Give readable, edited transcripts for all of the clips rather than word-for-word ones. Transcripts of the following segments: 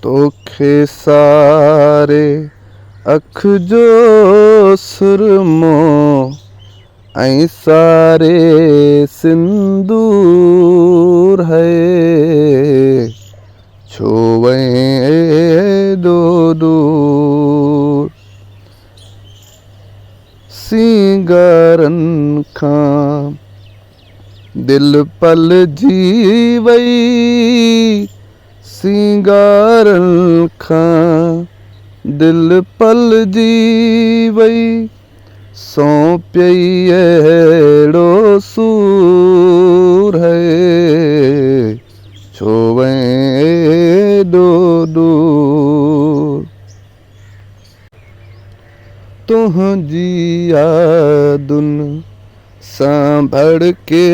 तोखे सारे अख जो सुरमो ऐं सारे सिंदूर है छो एॾो दूर सिंगारनि खां दिल पल जी वई सिंगारनि खां दिल पल जी वई सौंपई अहिड़ो सूर है छो एॾो दूर तुंहिंजी यादुनि सां भड़के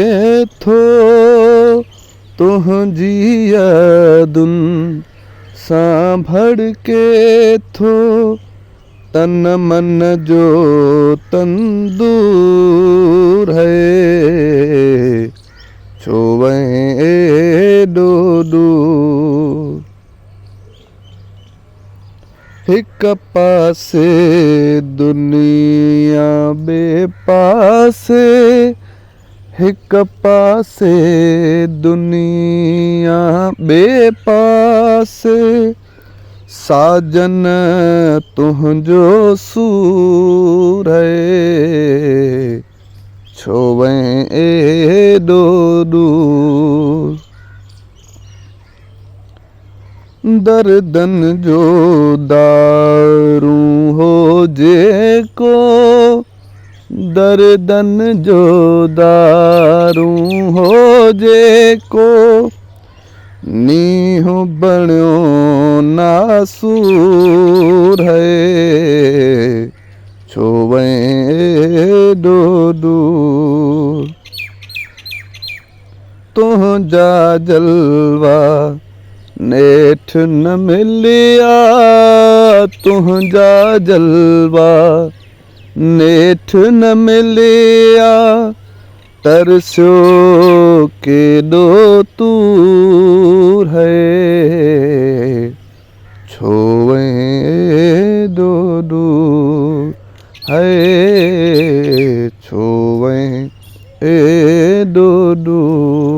थो तुंहिंजी यादुनि सां भड़के थो तन मन जो तंदूर है छो एॾो दूर हिक पासे दुनिया ॿिए पासे हिक पासे दुनिया ॿिए पासे साजन तुंहिंजो सूर है छो एॾो दूर दर्दन जो दारू हो जेको दर्दन जो दारू हो जेको नींहुं बणियो नासूर है छो एॾो दूर तुंहिंजा जलवा नेठ न मिलिया तुंहिंजा जलवा नेठ न मिलिया तरसियो केॾो दूर है छो एॾो दूर है छो एॾो दूर